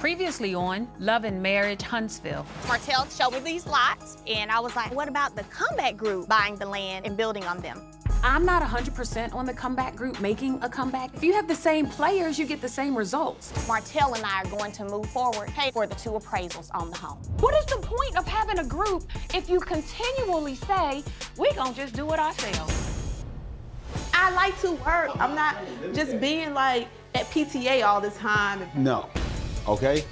Previously on Love and Marriage Huntsville. Martell showed me these lots, and I was like, what about the comeback group buying the land and building on them? I'm not 100% on the comeback group making a comeback. If you have the same players, you get the same results. Martell and I are going to move forward, pay for the 2 appraisals on the home. What is the point of having a group if you continually say, we're gonna just do it ourselves? I like to work. I'm not just being like at PTA all the time. No, okay?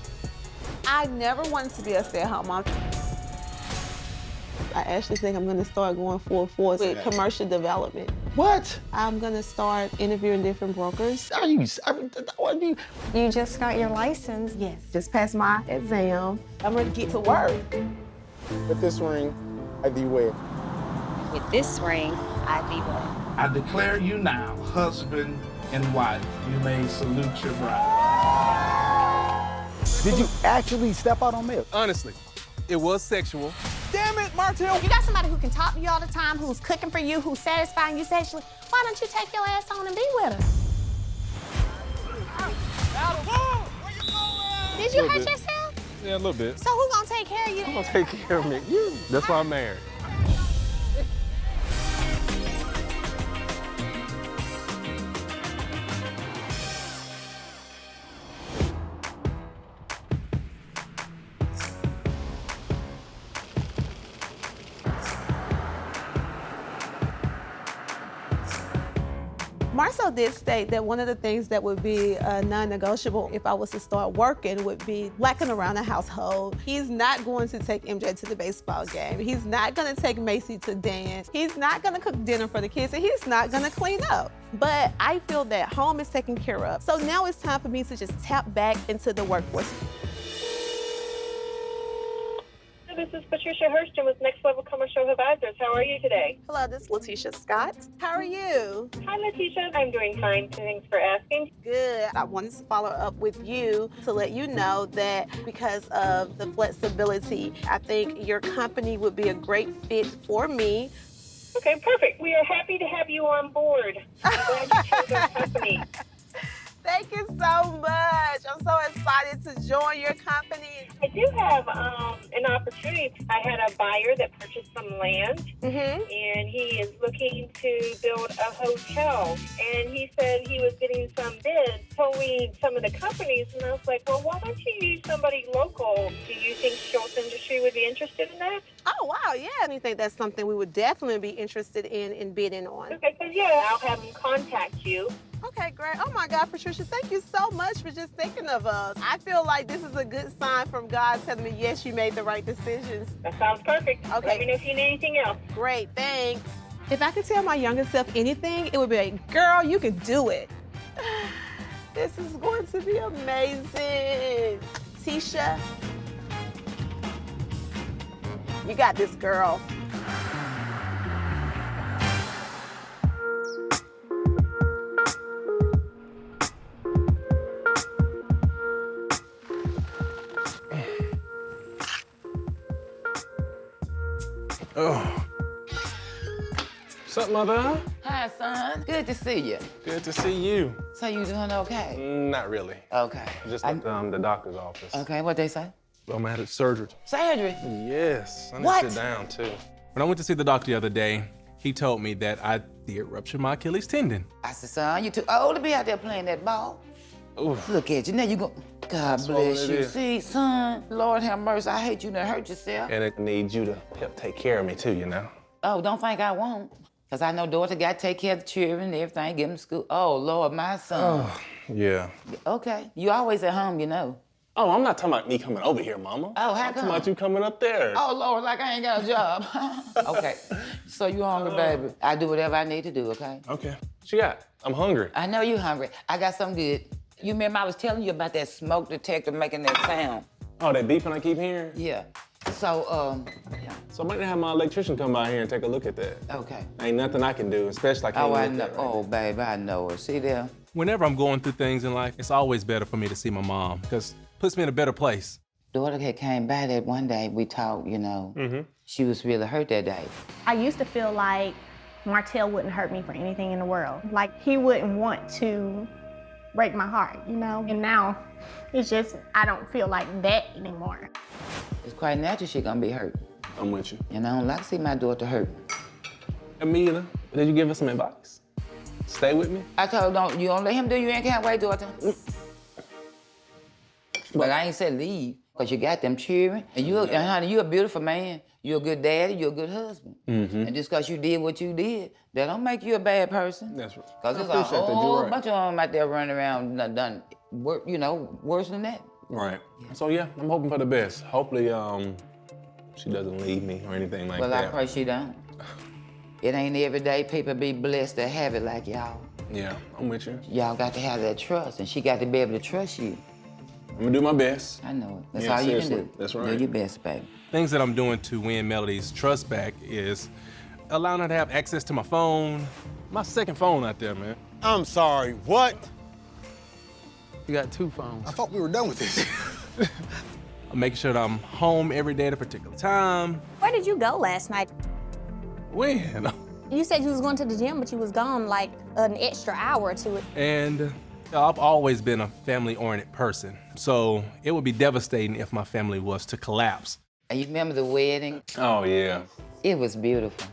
I never wanted to be a stay-at-home mom. I actually think I'm gonna start going full force with commercial development. What? I'm gonna start interviewing different brokers. Are you, You just got your license? Yes, just passed my exam. I'm gonna get to work. With this ring, I thee wed. With this ring, I be wed. I declare you now husband and wife. You may salute your bride. Did you actually step out on me? Honestly, it was sexual. Damn it, Martell! You got somebody who can talk to you all the time, who's cooking for you, who's satisfying you sexually. Why don't you take your ass on and be with her? Did you hurt yourself? Yeah, a little bit. So who gonna take care of you? I'm gonna take care of me. You. That's why I'm married. Marcel did state that one of the things that would be non-negotiable if I was to start working would be blacking around the household. He's not going to take MJ to the baseball game. He's not gonna take Macy to dance. He's not gonna cook dinner for the kids, and he's not gonna clean up. But I feel that home is taken care of. So now it's time for me to just tap back into the workforce. This is Patricia Hurston with Next Level Commercial Advisors. How are you today? Hello, this is Letitia Scott. How are you? Hi, Letitia. I'm doing fine. Thanks for asking. Good. I wanted to follow up with you to let you know that because of the flexibility, I think your company would be a great fit for me. Okay, perfect. We are happy to have you on board. I'm glad you chose our company. Thank you so much. I'm so excited to join your company. I do have an opportunity. I had a buyer that purchased some land, and he is looking to build a hotel. And he said he was getting some bids, told me some of the companies, and I was like, well, why don't you use somebody local? Do you think Schultz Industry would be interested in that? Oh, wow, yeah. I think that's something we would definitely be interested in bidding on. Okay, so yeah, I'll have him contact you. Okay, great. Oh my God, Patricia, thank you so much for just thinking of us. I feel like this is a good sign from God telling me, yes, you made the right decisions. That sounds perfect. Okay. Let me know if you need anything else. Great, thanks. If I could tell my younger self anything, it would be like, girl, you can do it. This is going to be amazing. Tisha, you got this, girl. Oh. What's up, mother? Hi, son. Good to see you. Good to see you. So you doing okay? Not really. Okay. Just at the doctor's office. Okay, what they say? I'm at surgery. Surgery? Yes. I need What? to sit down, too. When I went to see the doctor the other day, he told me that I did rupture my Achilles tendon. I said, son, you too old to be out there playing that ball. Oof. Look at you. Now you go. God That's bless what it you. is. See, son, Lord have mercy. I hate you to hurt yourself. And it needs you to help take care of me, too, you know? Oh, don't think I won't. Because I know daughter got to take care of the children and everything, get them to school. Oh, Lord, my son. Oh, yeah. Okay. You always at home, you know. Oh, I'm not talking about me coming over here, Mama. Oh, how I'm talking come? about you coming up there. Oh, Lord, like I ain't got a job. Okay. So you hungry, baby? I do whatever I need to do, okay? Okay. What you got? I'm hungry. I know you hungry. I got something good. You remember I was telling you about that smoke detector making that sound? Oh, that beeping I keep hearing? Yeah. So, yeah. So I might have my electrician come by here and take a look at that. Okay. Ain't nothing I can do, especially I can't Oh, I look know. at right Oh, baby, I know it. See there? Whenever I'm going through things in life, it's always better for me to see my mom, because it puts me in a better place. Daughter had came by that one day. We talked, you know. She was really hurt that day. I used to feel like Martell wouldn't hurt me for anything in the world. Like he wouldn't want to break my heart, you know? And now it's just, I don't feel like that anymore. It's quite natural she gonna be hurt. I'm with you. And I don't like to see my daughter hurt. Amelia, did you give her some advice? Stay with me? I told her, you don't let him do you ain't can't wait, daughter. But I ain't said leave, because you got them children. And honey, you're a beautiful man. You're a good daddy, you're a good husband. And just because you did what you did, that don't make you a bad person. That's right. Because there's a whole bunch of them out there running around done worse than that. Right. So yeah, I'm hoping for the best. Hopefully, she doesn't leave me or anything like that. Well, I pray she don't. It ain't every day people be blessed to have it like y'all. Yeah, I'm with you. Y'all got to have that trust, and she got to be able to trust you. I'm gonna do my best. I know it. That's Yeah, all you can seriously. do. That's right. Do your best, baby. Things that I'm doing to win Melody's trust back is allowing her to have access to my phone. My second phone out there, man. I'm sorry, what? You got 2 phones. I thought we were done with this. I'm making sure that I'm home every day at a particular time. Where did you go last night? When? You said you was going to the gym, but you was gone like an extra hour or two. And I've always been a family-oriented person, so it would be devastating if my family was to collapse. And you remember the wedding? Oh, yeah. It was beautiful.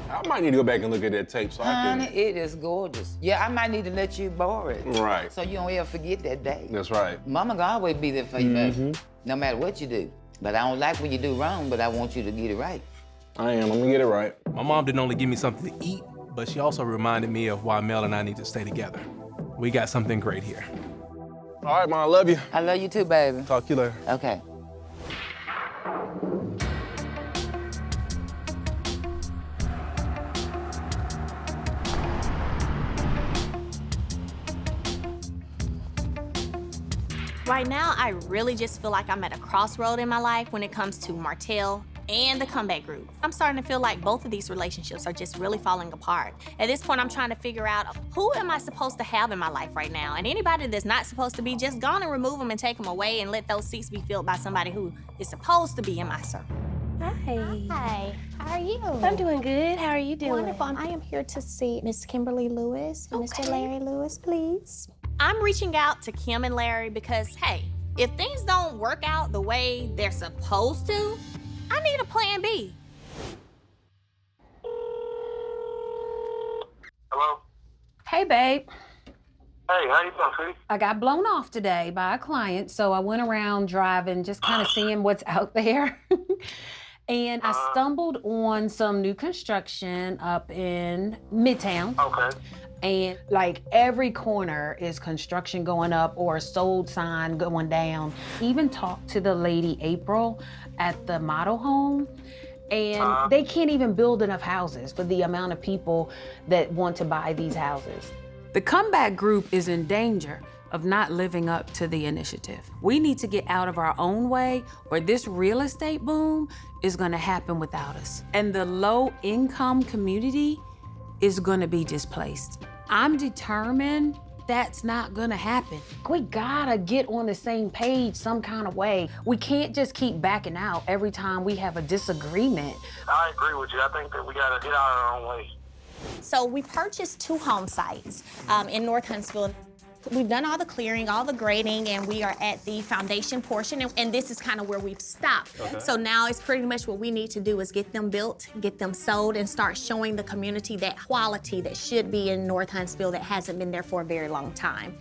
I might need to go back and look at that tape so Honey, I it is gorgeous. Yeah, I might need to let you borrow it. Right. So you don't ever forget that day. That's right. Mama gonna always be there for you, baby. No matter what you do. But I don't like when you do wrong, but I want you to get it right. I am. I'm gonna get it right. My mom didn't only give me something to eat, but she also reminded me of why Mel and I need to stay together. We got something great here. All right, Mom, I love you. I love you too, baby. Talk to you later. Okay. Right now, I really just feel like I'm at a crossroad in my life when it comes to Martell and the comeback group. I'm starting to feel like both of these relationships are just really falling apart. At this point, I'm trying to figure out who am I supposed to have in my life right now? And anybody that's not supposed to be, just gone and remove them and take them away and let those seats be filled by somebody who is supposed to be in my circle. Hi. Hi, how are you? I'm doing good. How are you doing? Wonderful. I am here to see Miss Kimberly Lewis and Mr. Larry Lewis, please. I'm reaching out to Kim and Larry because, hey, if things don't work out the way they're supposed to, I need a plan B. Hello? Hey, babe. Hey, how you doing, sweetie? I got blown off today by a client, so I went around driving, just kind of seeing what's out there. And I stumbled on some new construction up in Midtown. Okay. And like every corner is construction going up or a sold sign going down. Even talked to the lady April at the model home, and they can't even build enough houses for the amount of people that want to buy these houses. The comeback group is in danger of not living up to the initiative. We need to get out of our own way, or this real estate boom is gonna happen without us. And the low-income community is gonna be displaced. I'm determined that's not gonna happen. We gotta get on the same page some kind of way. We can't just keep backing out every time we have a disagreement. I agree with you. I think that we gotta get out of our own way. So we purchased 2 home sites in North Huntsville. We've done all the clearing, all the grading, and we are at the foundation portion, and this is kind of where we've stopped. Okay. So now it's pretty much what we need to do is get them built, get them sold, and start showing the community that quality that should be in North Huntsville that hasn't been there for a very long time.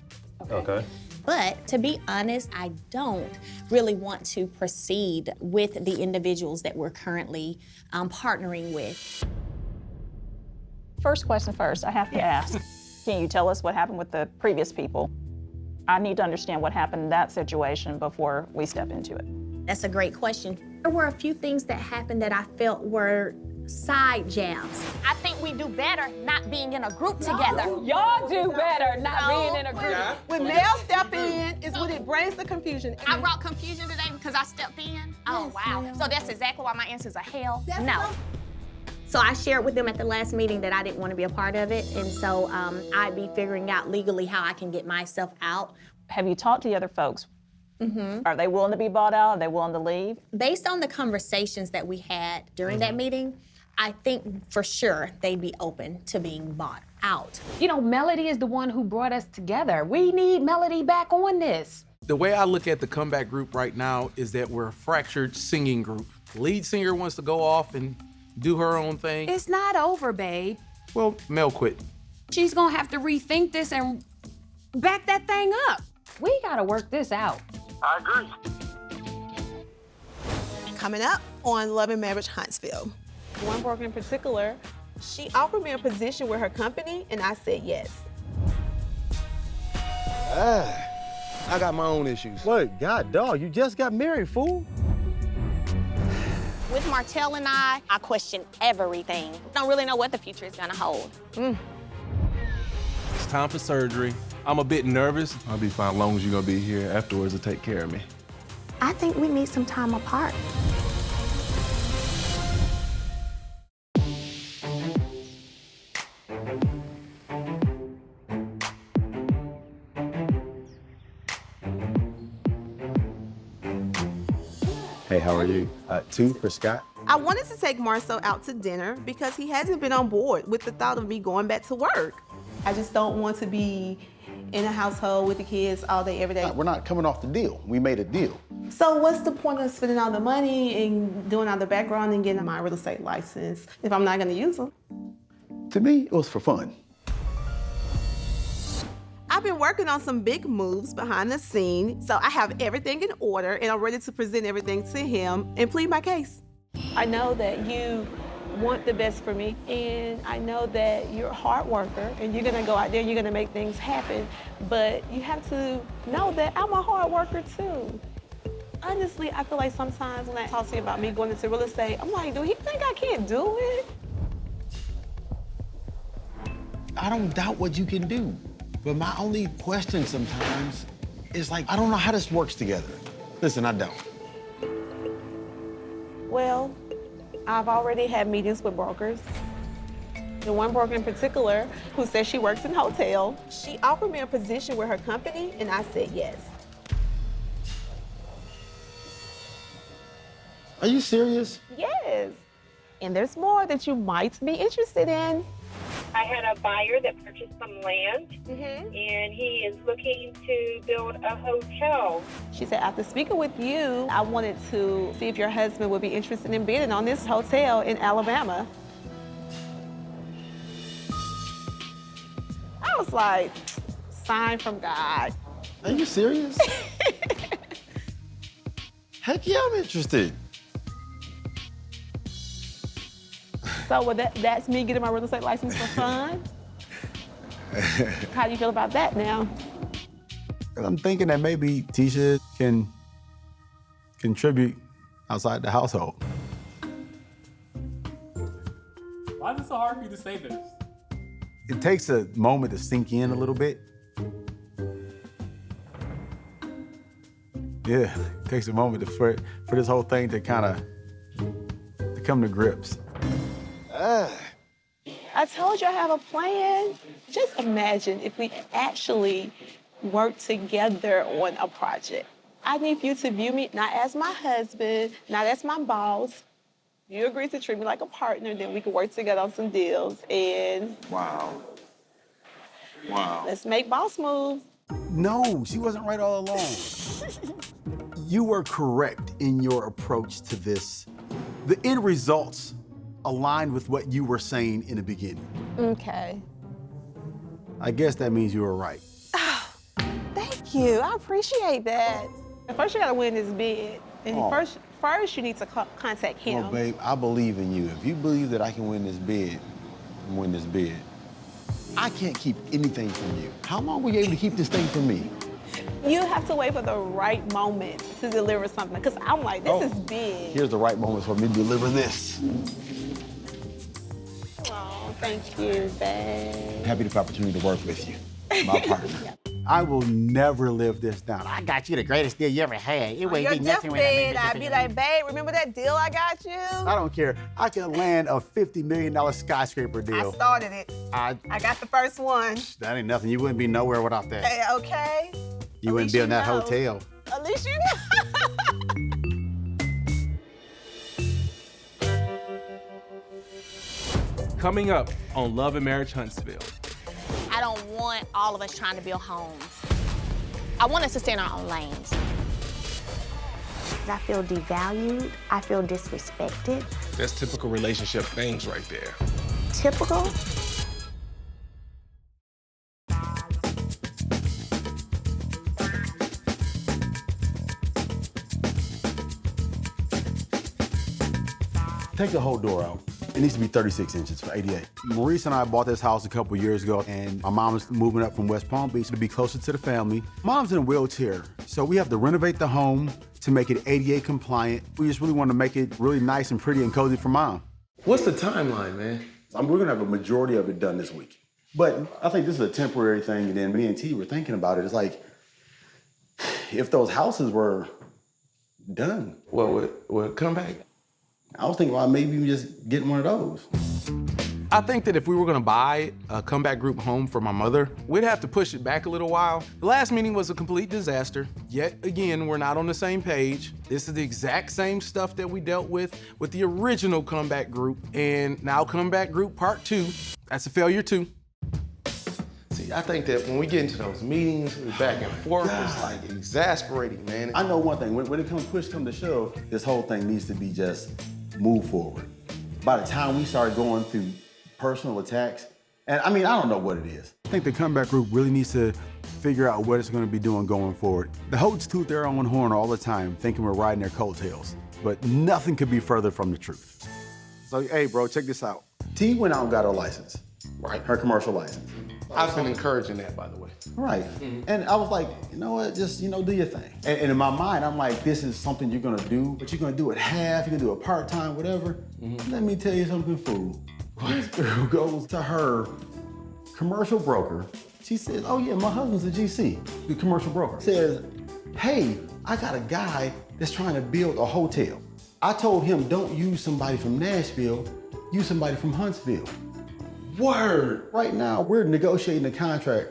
Okay. But to be honest, I don't really want to proceed with the individuals that we're currently partnering with. First question first, I have to ask. Can you tell us what happened with the previous people? I need to understand what happened in that situation before we step into it. That's a great question. There were a few things that happened that I felt were side jabs. I think we do better not being in a group together. Y'all do better not being in a group. When Mel step in is when it brings the confusion. I brought confusion today because I stepped in? Oh, wow. Ma'am. So that's exactly why my answer is a hell no. So I shared with them at the last meeting that I didn't want to be a part of it, and so I'd be figuring out legally how I can get myself out. Have you talked to the other folks? Are they willing to be bought out? Are they willing to leave? Based on the conversations that we had during that meeting, I think for sure they'd be open to being bought out. You know, Melody is the one who brought us together. We need Melody back on this. The way I look at the comeback group right now is that we're a fractured singing group. Lead singer wants to go off and do her own thing. It's not over, babe. Well, Mel quit. She's gonna have to rethink this and back that thing up. We gotta work this out. I agree. Coming up on Love and Marriage Huntsville. One broker in particular, she offered me a position with her company, and I said yes. I got my own issues. What? God, dog, you just got married, fool. With Martell and I question everything. Don't really know what the future is gonna hold. It's time for surgery. I'm a bit nervous. I'll be fine as long as you're gonna be here afterwards to take care of me. I think we need some time apart. Hey, how are you? 2 for Scott. I wanted to take Marcel out to dinner because he hasn't been on board with the thought of me going back to work. I just don't want to be in a household with the kids all day, every day. We're not coming off the deal. We made a deal. So what's the point of spending all the money and doing all the background and getting my real estate license if I'm not gonna use them? To me, it was for fun. I've been working on some big moves behind the scene, so I have everything in order and I'm ready to present everything to him and plead my case. I know that you want the best for me, and I know that you're a hard worker and you're gonna go out there and you're gonna make things happen, but you have to know that I'm a hard worker too. Honestly, I feel like sometimes when I talk to you about me going into real estate, I'm like, do he think I can't do it? I don't doubt what you can do, but my only question sometimes is like, I don't know how this works together. Listen, I don't. Well, I've already had meetings with brokers. The one broker in particular who says she works in hotel, she offered me a position with her company and I said yes. Are you serious? Yes. And there's more that you might be interested in. I had a buyer that purchased some land, and he is looking to build a hotel. She said, after speaking with you, I wanted to see if your husband would be interested in bidding on this hotel in Alabama. I was like, sign from God. Are you serious? Heck yeah, I'm interested. So that's me getting my real estate license for fun? How do you feel about that now? I'm thinking that maybe Tisha can contribute outside the household. Why is it so hard for you to say this? It takes a moment to sink in a little bit. Yeah, it takes a moment for this whole thing to kind of come to grips. I told you I have a plan. Just imagine if we actually work together on a project. I need you to view me not as my husband, not as my boss. You agree to treat me like a partner, then we can work together on some deals and Wow. let's make boss moves. No, she wasn't right all along. You were correct in your approach to this. The end results aligned with what you were saying in the beginning. Okay. I guess that means you were right. Thank you. I appreciate that. First, you gotta win this bid. And first you need to contact him. Well, babe, I believe in you. If you believe that I can win this bid, I can't keep anything from you. How long were you able to keep this thing from me? You have to wait for the right moment to deliver something. Because I'm like, this is big. Here's the right moment for me to deliver this. Oh, thank you, babe. Happy to have the opportunity to work with you, my partner. I will never live this down. I got you the greatest deal you ever had. It On your deathbed, I'd be like, babe, remember that deal I got you? I don't care. I can land a $50 million skyscraper deal. I started it. I got the first one. That ain't nothing. You wouldn't be nowhere without that. Hey, okay. You wouldn't build that hotel. At At least you Coming up on Love and Marriage Huntsville. I don't want all of us trying to build homes. I want us to stay in our own lanes. I feel devalued. I feel disrespected. That's typical relationship things right there. Typical? Take the whole door out. It needs to be 36 inches for ADA. Maurice and I bought this house a couple years ago, and my mom is moving up from West Palm Beach to be closer to the family. Mom's in a wheelchair, so we have to renovate the home to make it ADA compliant. We just really want to make it really nice and pretty and cozy for Mom. What's the timeline, man? We're gonna have a majority of it done this week. But I think this is a temporary thing, and then me and T were thinking about it. It's like, if those houses were done. What come back? I was thinking about maybe just getting one of those. I think that if we were gonna buy a comeback group home for my mother, we'd have to push it back a little while. The last meeting was a complete disaster. Yet again, we're not on the same page. This is the exact same stuff that we dealt with the original comeback group, and now comeback group part 2. That's a failure too. See, I think that when we get into those meetings, we're back and forth, it's like exasperating, man. I know one thing, when it comes push come to shove, this whole thing needs to be just move forward. By the time we start going through personal attacks, and I mean, I don't know what it is. I think the comeback group really needs to figure out what it's gonna be doing going forward. The Hodes toot their own horn all the time, thinking we're riding their coattails, but nothing could be further from the truth. So, hey bro, check this out. T went out and got her license. Right. Her commercial license. I've been encouraging that, by the way. Right. And I was like, you know what, just, do your thing. And in my mind, I'm like, this is something you're gonna do, but you're gonna do it half, you're gonna do it part-time, whatever. Let me tell you something, fool. This girl goes to her commercial broker. She says, oh yeah, my husband's a GC, the commercial broker. Says, hey, I got a guy that's trying to build a hotel. I told him, don't use somebody from Nashville, use somebody from Huntsville. Word. Right now, we're negotiating a contract.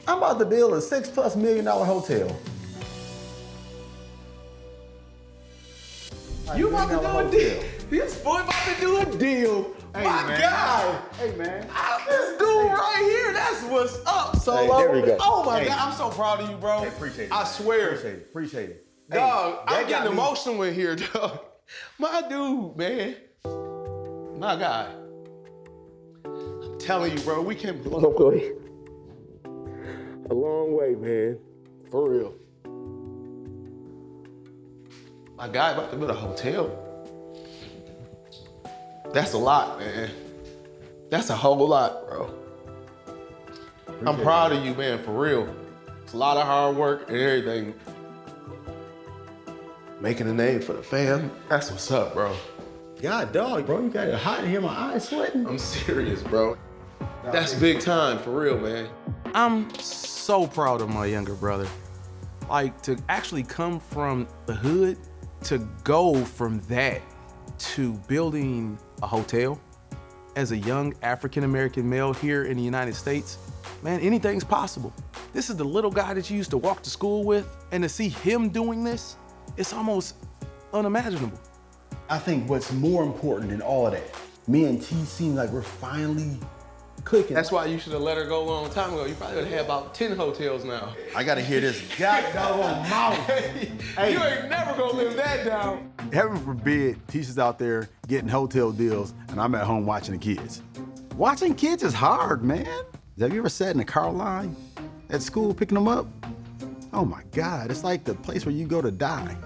I'm about to build a $6+ million hotel. You about to do a deal? This boy about to do a deal. Hey, My man. guy. Hey, man. This dude right here, that's what's up, Solo. Hey, there we go. Oh my Hey. God, I'm so proud of you, bro. Hey, appreciate it. I swear. Appreciate it. Dog, Hey, I'm getting emotional in here, dog. My dude, man. My guy. I'm telling you, bro, we came a long way. A long way, man. For real. My guy about to build a hotel. That's a lot, man. That's a whole lot, bro. I'm proud of you, man, for real. It's a lot of hard work and everything. Making a name for the fam, that's what's up, bro. God, dog, bro, you got it hot in here, my eyes sweating. I'm serious, bro. That's big time, for real, man. I'm so proud of my younger brother. Like, to actually come from the hood, to go from that to building a hotel as a young African-American male here in the United States, man, anything's possible. This is the little guy that you used to walk to school with, and to see him doing this, it's almost unimaginable. I think what's more important than all of that, me and T seem like we're finally clicking. That's why you should have let her go a long time ago. You probably would have had about 10 hotels now. I gotta hear this goddamn mouth. Hey, you ain't never gonna live that down. Heaven forbid Tisha's out there getting hotel deals and I'm at home watching the kids. Watching kids is hard, man. Have you ever sat in a car line at school picking them up? Oh my God, it's like the place where you go to die.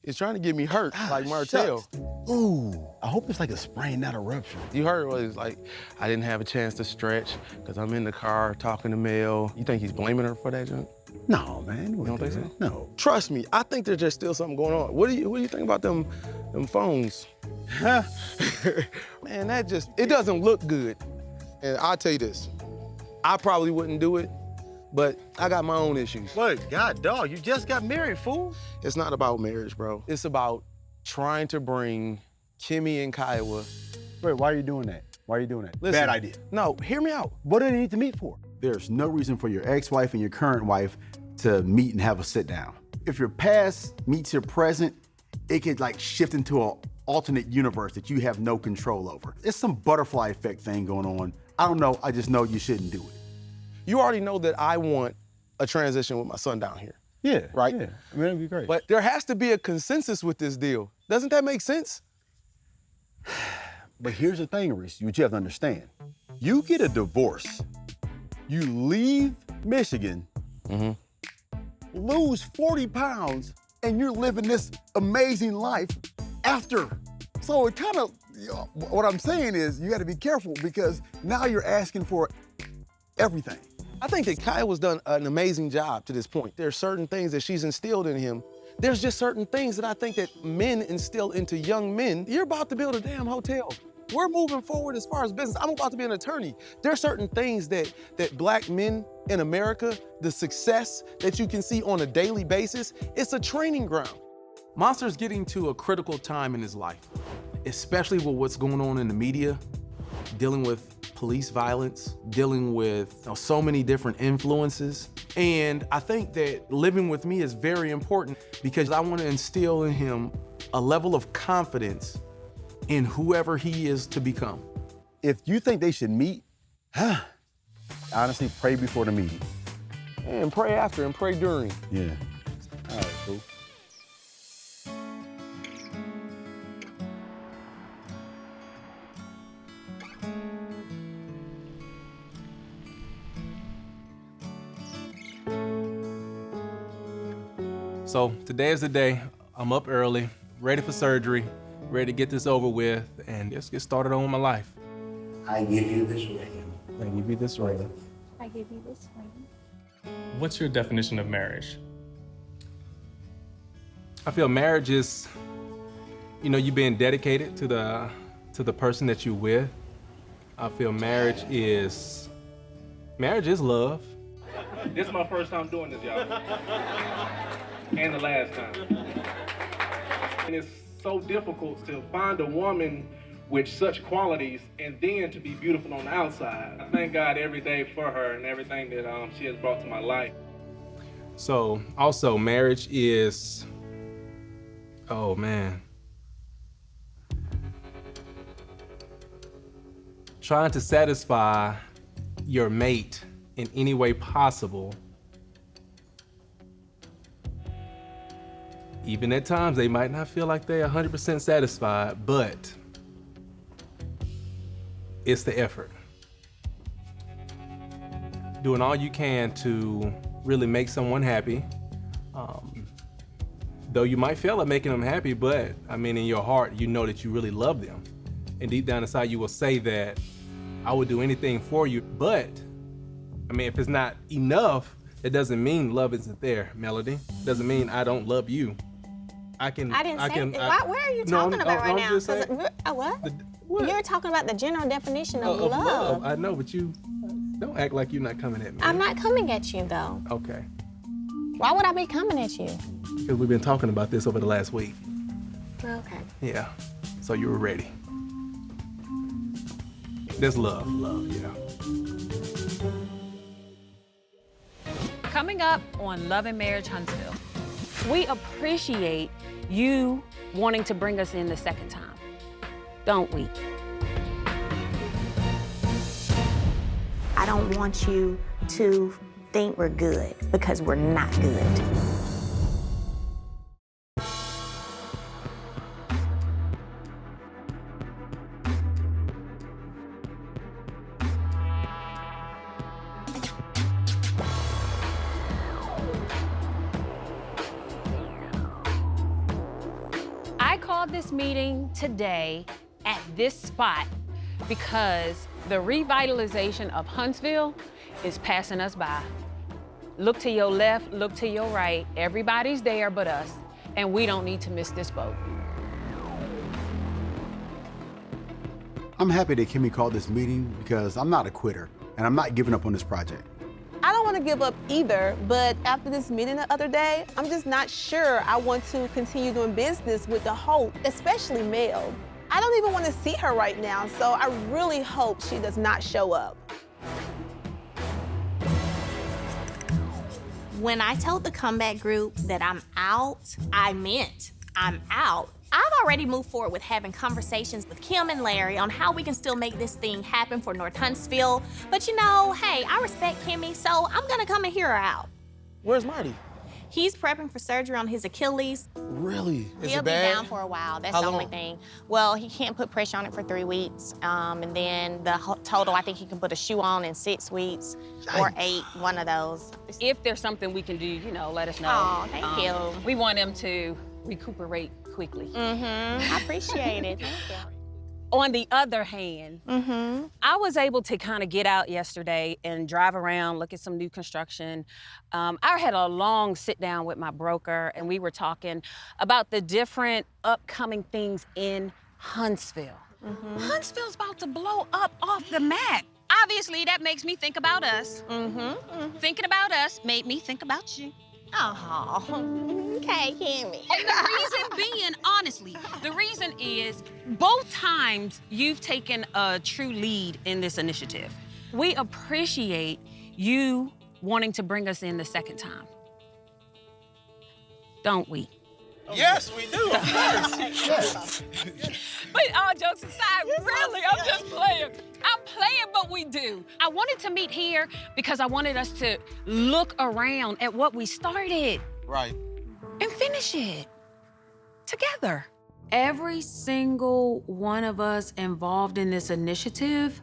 It's trying to get me hurt, like Martell. Shucks. Ooh, I hope it's like a sprain, not a rupture. You heard what it was like, I didn't have a chance to stretch because I'm in the car talking to Mel. You think he's blaming her for that junk? No, man. You don't think so? No. Trust me, I think there's just still something going on. What do you think about them phones? Huh? Man, it doesn't look good. And I'll tell you this, I probably wouldn't do it, but I got my own issues. What? God, dog, you just got married, fool. It's not about marriage, bro. It's about trying to bring Kimmy and Kiowa. Wait, why are you doing that? Why are you doing that? Listen, Bad idea. No, hear me out. What do they need to meet for? There's no reason for your ex-wife and your current wife to meet and have a sit down. If your past meets your present, it could like shift into an alternate universe that you have no control over. It's some butterfly effect thing going on. I don't know, I just know you shouldn't do it. You already know that I want a transition with my son down here. Yeah, right? Yeah, I mean, that'd be great. But there has to be a consensus with this deal. Doesn't that make sense? But here's the thing, Reese, what you have to understand. You get a divorce, you leave Michigan, lose 40 pounds, and you're living this amazing life after. So it kind of, what I'm saying is you got to be careful because now you're asking for everything. I think that Kyle done an amazing job to this point. There are certain things that she's instilled in him. There's just certain things that I think that men instill into young men. You're about to build a damn hotel. We're moving forward as far as business. I'm about to be an attorney. There are certain things that black men in America, the success that you can see on a daily basis, it's a training ground. Monster's getting to a critical time in his life, especially with what's going on in the media, dealing with police violence, dealing with so many different influences. And I think that living with me is very important because I want to instill in him a level of confidence in whoever he is to become. If you think they should meet, honestly, pray before the meeting. And pray after and pray during. Yeah. All right, cool. So today is the day. I'm up early, ready for surgery, ready to get this over with, and just get started on my life. I give you this ring. I give you this ring. I give you this ring. What's your definition of marriage? I feel marriage is, you being dedicated to the person that you're with. I feel marriage is love. This is my first time doing this, y'all. And the last time. And it's so difficult to find a woman with such qualities and then to be beautiful on the outside. I thank God every day for her and everything that she has brought to my life. So also marriage is, oh man. Trying to satisfy your mate in any way possible. Even at times they might not feel like they're 100% satisfied, but it's the effort. Doing all you can to really make someone happy. Though you might fail at making them happy, but in your heart, you know that you really love them. And deep down inside, you will say that I would do anything for you, but if it's not enough, it doesn't mean love isn't there, Melody. Doesn't mean I don't love you. I didn't say that. Where are you talking about right now? What? You're talking about the general definition of love. I know, but you don't act like you're not coming at me. I'm not coming at you, though. Okay. Why would I be coming at you? Because we've been talking about this over the last week. Okay. Yeah. So you were ready. There's love, yeah. Coming up on Love and Marriage Huntsville, we appreciate you wanting to bring us in the second time, don't we? I don't want you to think we're good because we're not good. I called this meeting today at this spot because the revitalization of Huntsville is passing us by. Look to your left, look to your right. Everybody's there but us, and we don't need to miss this boat. I'm happy that Kimmy called this meeting because I'm not a quitter, and I'm not giving up on this project. I don't want to give up either, but after this meeting the other day, I'm just not sure I want to continue doing business with the Hope, especially Mel. I don't even want to see her right now, so I really hope she does not show up. When I told the comeback group that I'm out, I meant I'm out. I've already moved forward with having conversations with Kim and Larry on how we can still make this thing happen for North Huntsville. But you know, hey, I respect Kimmy, so I'm gonna come and hear her out. Where's Marty? He's prepping for surgery on his Achilles. Really? Is He'll it be bad? down for a while. That's How the only long? thing. Well, he can't put pressure on it for 3 weeks. And then the total, I think he can put a shoe on in 6 weeks or 8, one of those. If there's something we can do, you know, let us know. Oh, thank you. We want him to recuperate quickly. I appreciate it. Thank you. On the other hand, I was able to kind of get out yesterday and drive around, look at some new construction. I had a long sit down with my broker, and we were talking about the different upcoming things in Huntsville. Huntsville's about to blow up off the map. Obviously, that makes me think about us. Thinking about us made me think about you. Oh, okay, Kimmy. And the reason being, honestly, the reason is both times you've taken a true lead in this initiative. We appreciate you wanting to bring us in the second time. Don't we? Yes, we do, of course. Yes. But all jokes aside, really, I'm just playing. I'm playing, but we do. I wanted to meet here because I wanted us to look around at what we started. Right. And finish it together. Every single one of us involved in this initiative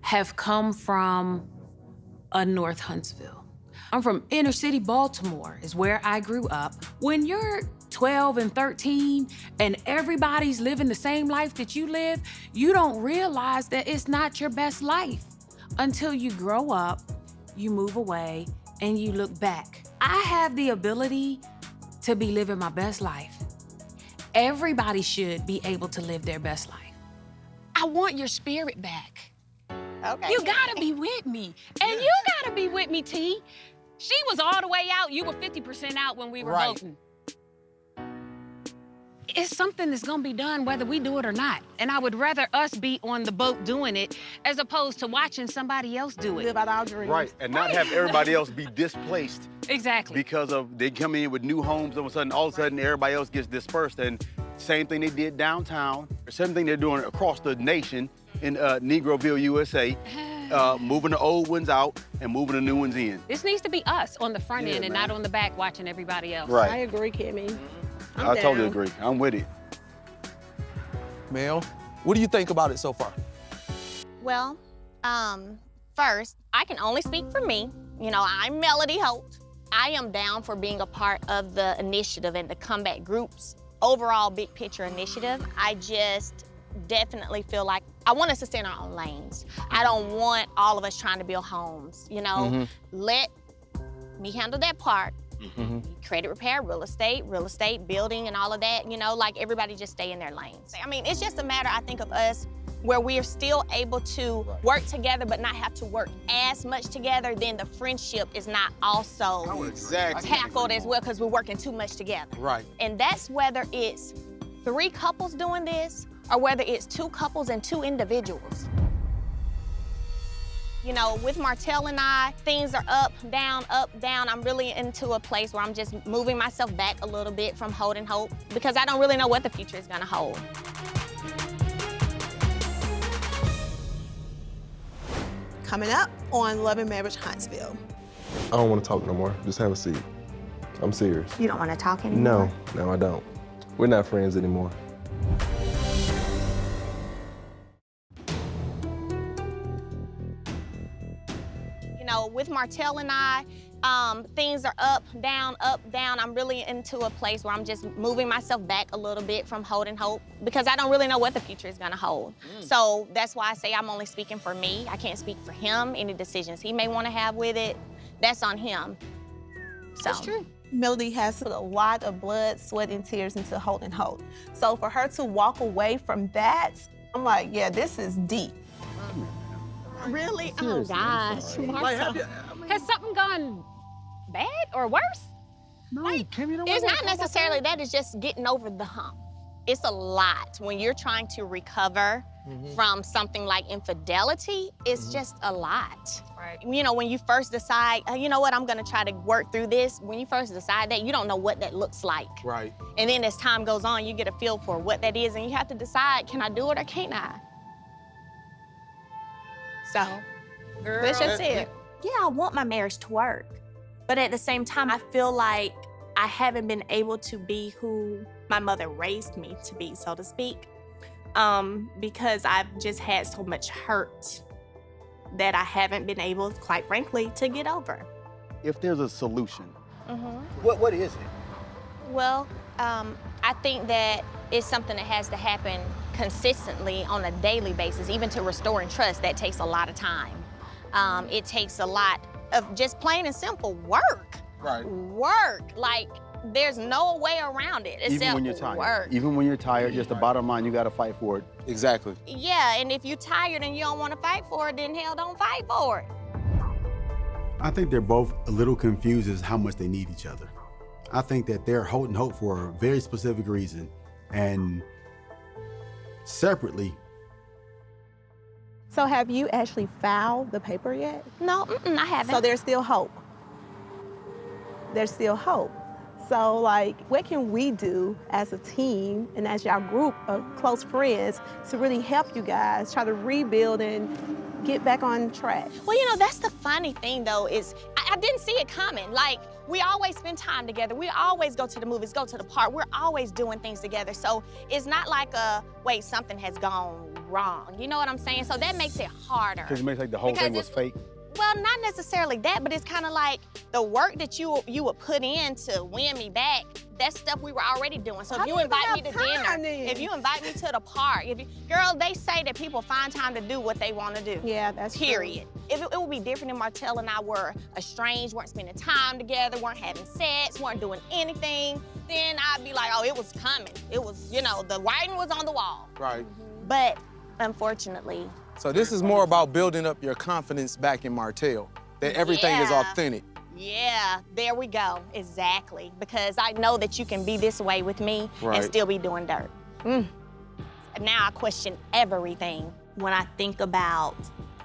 have come from a North Huntsville. I'm from inner city Baltimore, is where I grew up. When you're 12 and 13 and everybody's living the same life that you live, you don't realize that it's not your best life until you grow up, you move away, and you look back. I have the ability to be living my best life. Everybody should be able to live their best life. I want your spirit back. Okay. You gotta be with me. And you gotta be with me, T. She was all the way out. You were 50% out when we were voting. It's something that's gonna be done whether we do it or not. And I would rather us be on the boat doing it as opposed to watching somebody else do it. Live out our dreams. Right, and not have everybody else be displaced. Exactly. Because of they come in with new homes, all of a sudden everybody else gets dispersed. And same thing they did downtown, same thing they're doing across the nation in Negroville, USA, moving the old ones out and moving the new ones in. This needs to be us on the front end and man. not on the back watching everybody else. Right. I agree, Kimmy. I totally agree. I'm with it. Mel, what do you think about it so far? Well, first, I can only speak for me. You know, I'm Melody Holt. I am down for being a part of the initiative and the comeback group's overall big picture initiative. I just definitely feel like I want us to stay in our own lanes. I don't want all of us trying to build homes, you know? Let me handle that part. Credit repair, real estate, building, and all of that, you know, like everybody just stay in their lanes. I mean, it's just a matter, I think, of us where we are still able to work together but not have to work as much together, then the friendship is not also tackled as well because we're working too much together. Right. And that's whether it's 3 couples doing this or whether it's 2 couples and 2 individuals. You know, with Martell and I, things are up, down, up, down. I'm really into a place where I'm just moving myself back a little bit from holding hope because I don't really know what the future is gonna hold. Coming up on Love and Marriage Huntsville. I don't want to talk no more. Just have a seat. I'm serious. You don't want to talk anymore? No, I don't. We're not friends anymore. You know, with Martell and I, things are up, down, up, down. I'm really into a place where I'm just moving myself back a little bit from holding hope because I don't really know what the future is gonna hold. So that's why I say I'm only speaking for me. I can't speak for him. Any decisions he may wanna have with it, that's on him. So. That's true. Melody has put a lot of blood, sweat, and tears into holding hope. So for her to walk away from that, I'm like, yeah, this is deep. Really? Oh, gosh. Has something gone bad or worse? No, Kimmy, it's not necessarily that. It's just getting over the hump. It's a lot. When you're trying to recover from something like infidelity, it's just a lot. Right. You know, when you first decide, you know what, I'm gonna try to work through this, when you first decide that, you don't know what that looks like. Right. And then as time goes on, you get a feel for what that is, and you have to decide, can I do it or can't I? So, that's just it. Yeah, I want my marriage to work. But at the same time, I feel like I haven't been able to be who my mother raised me to be, so to speak, because I've just had so much hurt that I haven't been able, quite frankly, to get over. If there's a solution, what is it? Well, I think that it's something that has to happen consistently on a daily basis. Even to restoring trust, that takes a lot of time. It takes a lot of just plain and simple work. Right. Work. Like, there's no way around it except Even when you're tired. work. Even when you're tired, just the bottom line, you got to fight for it. Exactly. Yeah, and if you're tired and you don't want to fight for it, then hell, don't fight for it. I think they're both a little confused as how much they need each other. I think that they're holding hope for a very specific reason, and separately. So have you actually filed the paper yet? No, I haven't. So there's still hope. There's still hope. So, like, what can we do as a team and as your group of close friends to really help you guys try to rebuild and get back on track? Well, you know, that's the funny thing, though, is I didn't see it coming. Like, we always spend time together. We always go to the movies, go to the park. We're always doing things together. So it's not like wait, something has gone wrong. You know what I'm saying? So that makes it harder. Because it makes like the whole thing was fake. Well, not necessarily that, but it's kind of like the work that you would put in to win me back, that's stuff we were already doing. So if you invite me to dinner, if you invite me to the park, girl, they say that people find time to do what they want to do. Yeah, that's period. If it would be different if Martell and I were estranged, weren't spending time together, weren't having sex, weren't doing anything, then I'd be like, oh, it was coming. It was, you know, the writing was on the wall. Right. But unfortunately. So this is more about building up your confidence back in Martell, that everything is authentic. Yeah, there we go, exactly. Because I know that you can be this way with me and still be doing dirt. Now I question everything when I think about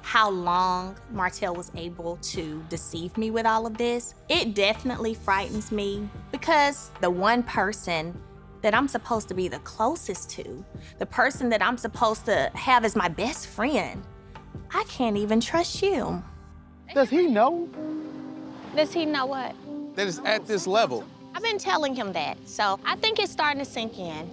how long Martell was able to deceive me with all of this. It definitely frightens me because the one person that I'm supposed to be the closest to, the person that I'm supposed to have as my best friend, I can't even trust you. Does he know? Does he know what? That is at this level. I've been telling him that, so I think it's starting to sink in.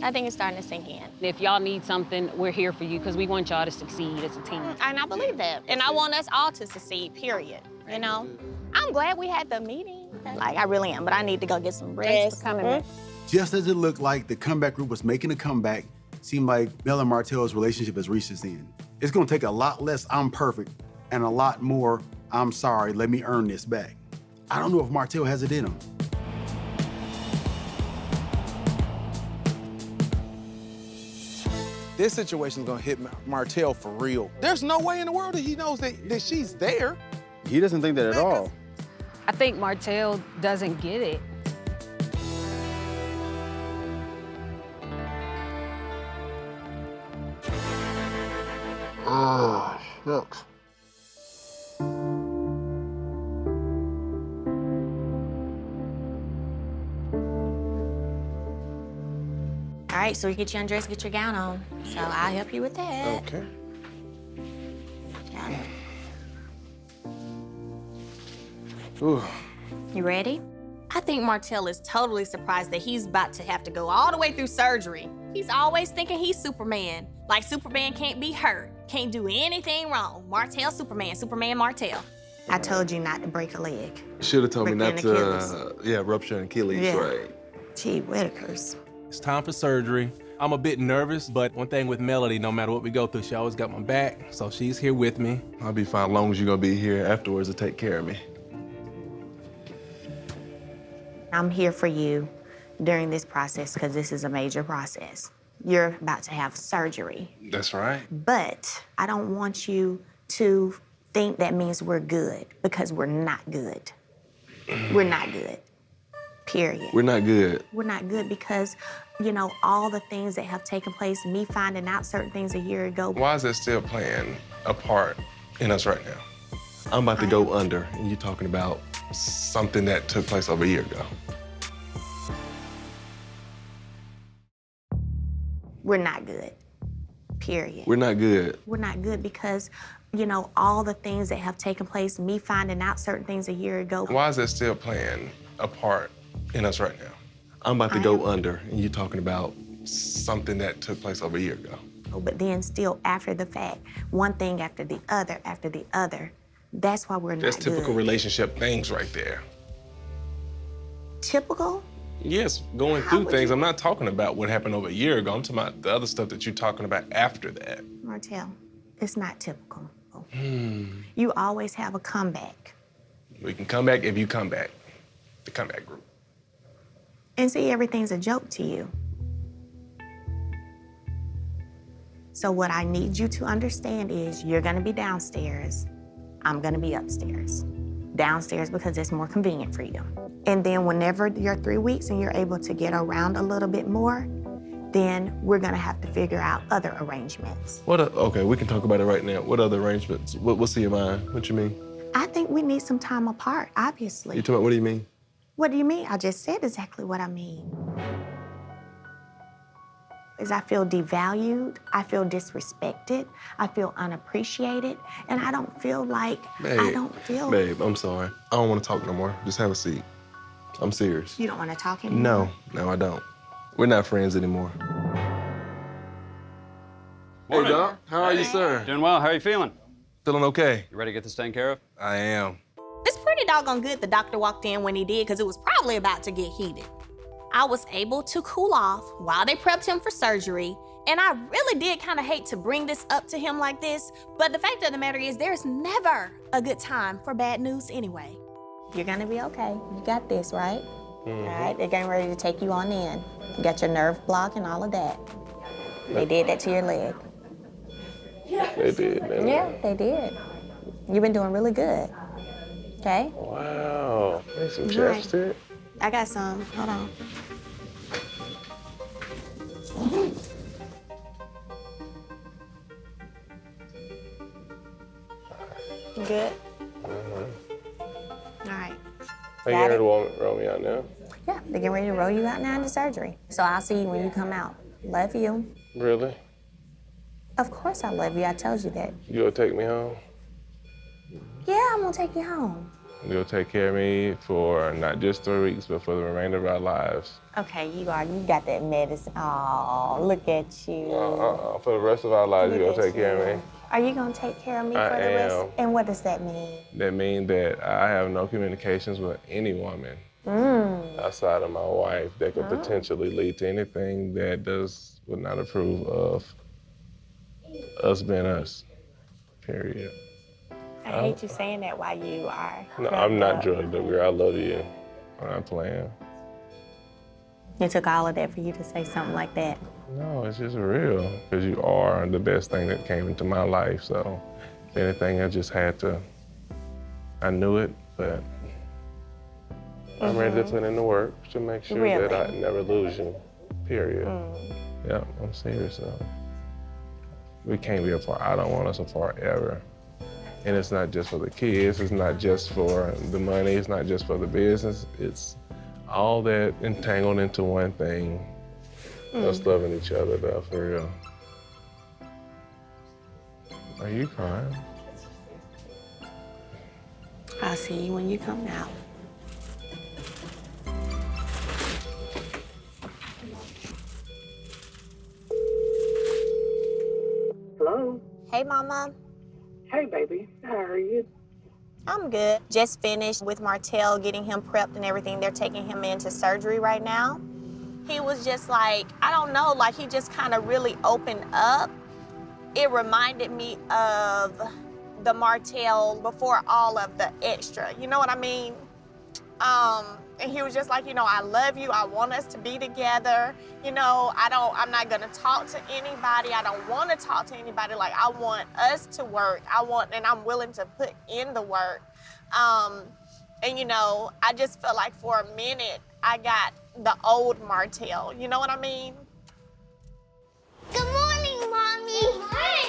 I think it's starting to sink in. If y'all need something, we're here for you because we want y'all to succeed as a team. And I believe that. And I want us all to succeed, period. You know? I'm glad we had the meeting. Like, I really am, but I need to go get some rest. Just as it looked like the comeback group was making a comeback, seemed like Mel and Martell's relationship has reached its end. It's gonna take a lot less I'm perfect and a lot more I'm sorry, let me earn this back. I don't know if Martell has it in him. This situation's gonna hit Martell for real. There's no way in the world that he knows that she's there. He doesn't think that at all. I think Martell doesn't get it. Oh, shucks. All right, so we get you undressed, get your gown on. So I'll help you with that. Okay. Got it. Ooh. You ready? I think Martell is totally surprised that he's about to have to go all the way through surgery. He's always thinking he's Superman. Like Superman can't be hurt, can't do anything wrong. Martell, Superman, Superman, Martell. I told you not to break a leg. Should have told me Break not an Achilles. to, rupture an Achilles, Yeah. right? Gee whittakers. It's time for surgery. I'm a bit nervous, but one thing with Melody, no matter what we go through, she always got my back, so she's here with me. I'll be fine as long as you're gonna be here afterwards to take care of me. I'm here for you during this process because this is a major process. You're about to have surgery. That's right. But I don't want you to think that means we're good because we're not good. We're not good. period. We're not good. We're not good because, you know, all the things that have taken place, me finding out certain things a year ago. Why is that still playing a part in us right now? I'm about to go under, and you're talking about something that took place over a year ago. We're not good, period. We're not good. We're not good because, you know, all the things that have taken place, me finding out certain things a year ago. Why is that still playing a part in us right now? I'm about to go under, and you're talking about something that took place over a year ago. But then still after the fact, one thing after the other, that's why we're not good. That's typical relationship things right there. Typical? Yes, going through things. I'm not talking about what happened over a year ago. I'm talking about the other stuff that you're talking about after that. Martell, it's not typical. You always have a comeback. We can come back if you come back. The comeback group. And see, everything's a joke to you. So what I need you to understand is you're gonna be downstairs, I'm gonna be upstairs. Downstairs because it's more convenient for you. And then whenever you're 3 weeks and you're able to get around a little bit more, then we're gonna have to figure out other arrangements. Okay, we can talk about it right now. What other arrangements? What's in your mind? What you mean? I think we need some time apart, obviously. You talking about, what do you mean? What do you mean? I just said exactly what I mean. Is I feel devalued, I feel disrespected, I feel unappreciated, and I don't feel like, Babe, I'm sorry. I don't want to talk no more. Just have a seat. I'm serious. You don't want to talk anymore? No, I don't. We're not friends anymore. Hey, Doc. How are you, sir? Doing well. How are you feeling? Feeling okay. You ready to get this taken care of? I am. It's pretty doggone good the doctor walked in when he did because it was probably about to get heated. I was able to cool off while they prepped him for surgery, and I really did kind of hate to bring this up to him like this, but the fact of the matter is there's never a good time for bad news anyway. You're gonna be okay. You got this, right? All right, they're getting ready to take you on in. You got your nerve block and all of that. They did that to your leg. They did, man. Yeah, they did. You've been doing really good, okay? Wow. Need some Right. chapstick? I got some, hold on. Good? All right. Are you Got ready it? to roll me out now? Yeah, they're getting ready to roll you out now into surgery. So I'll see you when you come out. Love you. Really? Of course I love you, I told you that. You gonna take me home? Yeah, I'm gonna take you home. You'll take care of me for not just 3 weeks, but for the remainder of our lives. Okay, you got that medicine. Oh, look at you. For the rest of our lives, you're Look gonna at take care of you. me. Are you gonna take care of me I for the rest? am. And what does that mean? That means that I have no communications with any woman outside of my wife that could potentially lead to anything that would not approve of us being us, period. I hate you saying that while you are. No, I'm not drugged up, girl. I love you. I'm not playing. It took all of that for you to say something like that. No, it's just real. Because you are the best thing that came into my life. So, if anything, I just had to. I knew it, but I'm ready to put in the work to make sure that I never lose you, period. Yeah, I'm serious, though. We can't be apart. I don't want us apart ever. And it's not just for the kids, it's not just for the money, it's not just for the business, it's all that entangled into one thing. Us loving each other, though, for real. Are you crying? I'll see you when you come out. Hello? Hey, Mama. Hey, baby. How are you? I'm good. Just finished with Martell, getting him prepped and everything. They're taking him into surgery right now. He was just like, I don't know, like he just kind of really opened up. It reminded me of the Martell before all of the extra, you know what I mean? And he was just like, you know, I love you, I want us to be together. You know, I'm not gonna talk to anybody, I don't wanna talk to anybody. Like, I want us to work, and I'm willing to put in the work. And you know, I just felt like for a minute, I got the old Martell. You know what I mean? Good morning, Mommy.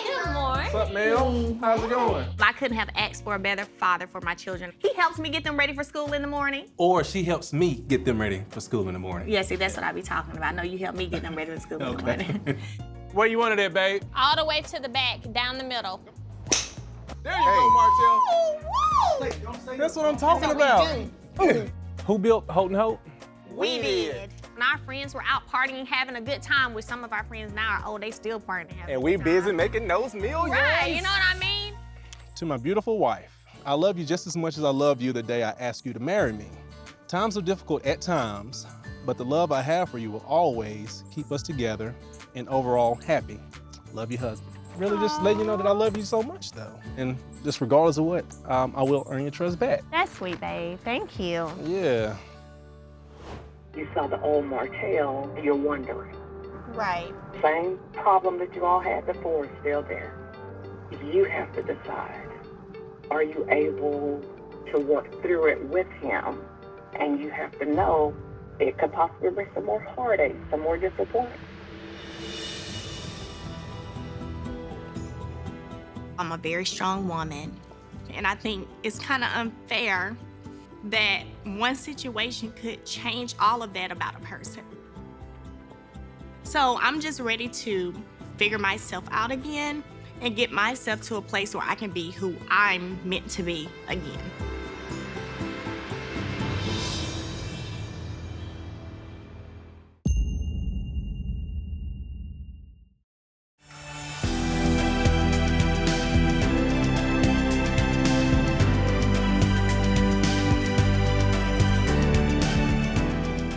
Good morning. What's up, Mel? How's it going? I couldn't have asked for a better father for my children. He helps me get them ready for school in the morning. Or she helps me get them ready for school in the morning. Yeah, see, that's what I be talking about. I know you help me get them ready for school in the morning. Where you wanted it, babe? All the way to the back, down the middle. There you go, Martell. That's what I'm talking about. Who built Houghton Hope? We did. And our friends were out partying, having a good time, with some of our friends now are old, they still partying. And we busy making those millions. Right, you know what I mean? To my beautiful wife, I love you just as much as I loved you the day I asked you to marry me. Times are difficult at times, but the love I have for you will always keep us together and overall happy. Love you, husband. Really just letting you know that I love you so much, though. And just regardless of what, I will earn your trust back. That's sweet, babe. Thank you. Yeah. You saw the old Martell, you're wondering. Right. Same problem that you all had before is still there. You have to decide, are you able to work through it with him? And you have to know it could possibly bring some more heartache, some more disappointment. I'm a very strong woman, and I think it's kind of unfair that one situation could change all of that about a person. So I'm just ready to figure myself out again and get myself to a place where I can be who I'm meant to be again.